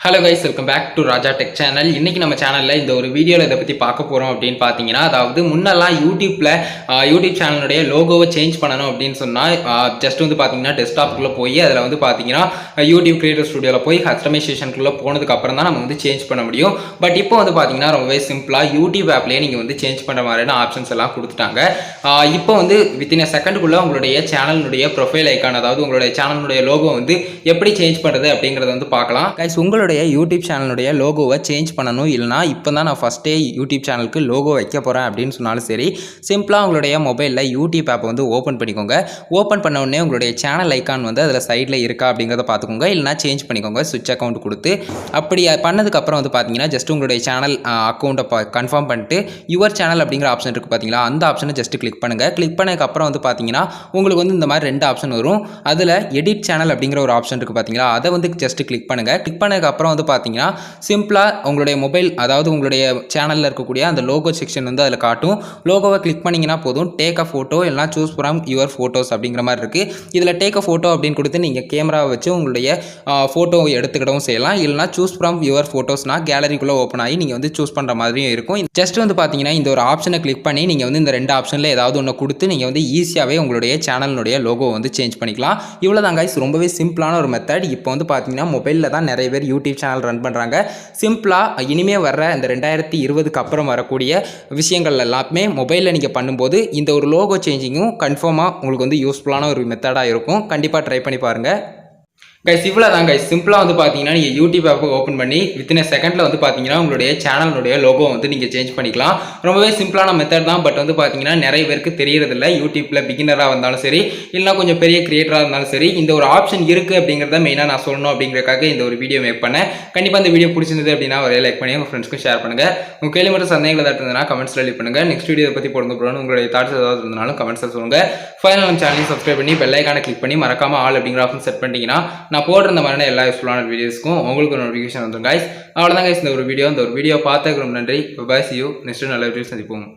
Hello guys, welcome back to Raja tech channel. இன்னைக்கு நம்ம சேனலில் இந்த ஒரு வீடியோவில் இதை பற்றி பார்க்க போகிறோம் அப்படின்னு பார்த்தீங்கன்னா, அதாவது முன்னெல்லாம் யூடியூப் சேனலுடைய லோகோவை சேஞ்ச் பண்ணணும் அப்படின்னு சொன்னால் ஜஸ்ட் வந்து பார்த்தீங்கன்னா டெஸ்க்டாப்புக்குள்ளே போய் அதில் வந்து பார்த்தீங்கன்னா யூடியூப் கிரியேட்டர் ஸ்டுடியோவில் போய் கஸ்டமைசேஷனுக்குள்ளே போனதுக்கு அப்புறம் தான் நம்ம வந்து சேஞ்ச் பண்ண முடியும். பட் இப்போ வந்து பார்த்தீங்கன்னா ரொம்பவே சிம்பிளாக யூடியூப் ஆப்லேயே நீங்கள் வந்து சேஞ்ச் பண்ணுற மாதிரியான ஆப்ஷன்ஸ் எல்லாம் கொடுத்துட்டாங்க. இப்போ வந்து வித்தின் அ செகண்டுக்குள்ளே உங்களுடைய சேனலுடைய ப்ரொஃபைல் ஐக்கான், அதாவது உங்களுடைய சேனலுடைய லோகோ வந்து எப்படி சேஞ்ச் பண்ணுறது அப்படிங்கிறத வந்து பார்க்கலாம். கைஸ், உங்களுடைய யூடியூப் சேனலுடைய லோகோவை சேஞ்ச் பண்ணணும், இல்லைனா இப்போ தான் நான் ஃபஸ்ட்டே யூடியூப் சேனலுக்கு லோகோ வைக்க போகிறேன் அப்படின்னு சொன்னாலும் சரி, சிம்பிளாக உங்களுடைய மொபைலில் யூடியூப் ஆப்பை வந்து ஓப்பன் பண்ணிக்கோங்க. ஓப்பன் பண்ண உடனே உங்களுடைய சேனல் ஐக்கான் வந்து அதில் சைடில் இருக்கா அப்படிங்கிறத பார்த்துக்கோங்க. இல்லைனா சேஞ்ச் பண்ணிக்கோங்க சுவிட்ச் அக்கௌண்ட் கொடுத்து. அப்படி பண்ணதுக்கப்புறம் வந்து பார்த்தீங்கன்னா ஜஸ்ட் உங்களுடைய சேனல் அக்கௌண்ட்டை கன்ஃபார்ம் பண்ணிட்டு யுவர் சேனல் அப்படிங்கிற ஆப்ஷன் இருக்குது பார்த்தீங்களா, அந்த ஆப்ஷனை ஜஸ்ட் கிளிக் பண்ணுங்கள். கிளிக் பண்ணதுக்கப்புறம் வந்து பார்த்தீங்கன்னா உங்களுக்கு வந்து இந்த மாதிரி 2 ஆப்ஷன் வரும். அதில் எடிட் சேனல் அப்படிங்கிற ஒரு ஆப்ஷன் இருக்குது பார்த்தீங்களா, அதை வந்து ஜஸ்ட் கிளிக் பண்ணுங்கள். கிளிக் பண்ணதுக்கப்புறம் வந்து பார்த்தீங்கன்னா சிம்பிளாக உங்களுடைய மொபைல், அதாவது உங்களுடைய சேனலில் இருக்கக்கூடிய அந்த லோகோ செக்ஷன் வந்து அதில் காட்டும். லோகோவை கிளிக் பண்ணிங்கன்னா போதும், டேக் அ ஃபோட்டோ இல்லைனா சூஸ் ஃப்ரம் யுவர் ஃபோட்டோஸ் அப்படிங்கிற மாதிரி இருக்குது. இதில் டேக் அ ஃபோட்டோ அப்படின்னு கொடுத்து நீங்கள் கேமராவை வச்சு உங்களுடைய ஃபோட்டோ எடுத்துக்கிடவும் செய்யலாம். இல்லைனா சூஸ் ஃப்ரம் யுவர் ஃபோட்டோஸ்னால் கேலரிக்குள்ளே ஓப்பன் ஆகி நீங்கள் வந்து சூஸ் பண்ணுற மாதிரியும் இருக்கும். ஜஸ்ட் வந்து பார்த்தீங்கன்னா இந்த ஒரு ஆப்ஷனை கிளிக் பண்ணி நீங்கள் வந்து இந்த 2 ஆப்ஷனில் ஏதாவது ஒன்று கொடுத்து நீங்கள் வந்து ஈஸியாகவே உங்களுடைய சேனலுடைய லோகோ வந்து சேஞ்ச் பண்ணிக்கலாம். இவ்வளோ தான் கைஸ், ரொம்பவே சிம்பிளான ஒரு மெத்தட். இப்போ வந்து பார்த்தீங்கன்னா மொபைலில் தான் நிறைய பேர் யூடியூப் சேனல் ரன் பண்ணுறாங்க. சிம்பிளாக இனிமேல் வர்ற இந்த 2020க்கு அப்புறம் வரக்கூடிய விஷயங்கள் எல்லாமே மொபைலில் நீங்கள் பண்ணும்போது இந்த ஒரு லோகோ சேஞ்சிங்கும் கன்ஃபார்மாக உங்களுக்கு வந்து யூஸ்ஃபுல்லான ஒரு மெத்தடாக இருக்கும். கண்டிப்பாக ட்ரை பண்ணி பாருங்கள். கைஸ், இவ்வளோ தான் கைஸ். சிம்பிளாக வந்து பார்த்தீங்கன்னா நீங்கள் யூடியூப் ஆப்பை ஓப்பன் பண்ணி வித்தின் அ செகண்டில் வந்து பார்த்தீங்கன்னா உங்களுடைய சேனலுடைய லோகோ வந்து நீங்கள் சேஞ்ச் பண்ணிக்கலாம். ரொம்பவே சிம்பிளான மெத்தட் தான். பட் வந்து பார்த்தீங்கன்னா நிறைய பேருக்கு தெரியறதில்ல. யூடியூப்பில் பிகினராக இருந்தாலும் சரி, இல்லைனா கொஞ்சம் பெரிய கிரியேட்டராக இருந்தாலும் சரி, இந்த ஒரு ஆப்ஷன் இருக்குது அப்படிங்கிறத மெயினாக நான் சொல்லணும் அப்படிங்கிறதுக்காக இந்த ஒரு வீடியோ மேக் பண்ணேன். கண்டிப்பாக இந்த வீடியோ பிடிச்சிருந்தது அப்படின்னா ஒரு லைக் பண்ணி உங்கள் ஃப்ரெண்ட்ஸ்க்கு ஷேர் பண்ணுங்கள். உங்கள் கேள்வி மட்டும் சந்தேகங்கள் ஏதாவது இருந்ததுன்னா கமெண்ட்ஸில் லீவ் பண்ணுங்கள். நெக்ஸ்ட் வீடியோ பற்றி போடுங்க ப்ரோன்னு உங்களுடைய தாட்ஸ் ஏதாவது இருந்தாலும் கமெண்ட்ஸில் சொல்லுங்கள். ஃபைனல் நம்ம சேனலையும் சப்ஸ்கிரைப் பண்ணி பெல் ஐக்கானை கிளிக் பண்ணி மறக்காமல் ஆல் அப்படிங்கிற ஆப்ஷன் செட் பண்ணிட்டீங்கன்னா நான் போடுற இந்த மாதிரியான எல்லா யூஸ்ஃபுல்லான வீடியோஸ்க்கும் உங்களுக்கு நோட்டிஃபிகேஷன் வந்துடும் கைஸ். அவ்வளோதான் கைஸ் இந்த ஒரு வீடியோ. பார்த்ததுக்கு ரொம்ப நன்றி. Bye, see you. நெக்ஸ்ட் நல்ல வீடியோ சந்திப்போம்.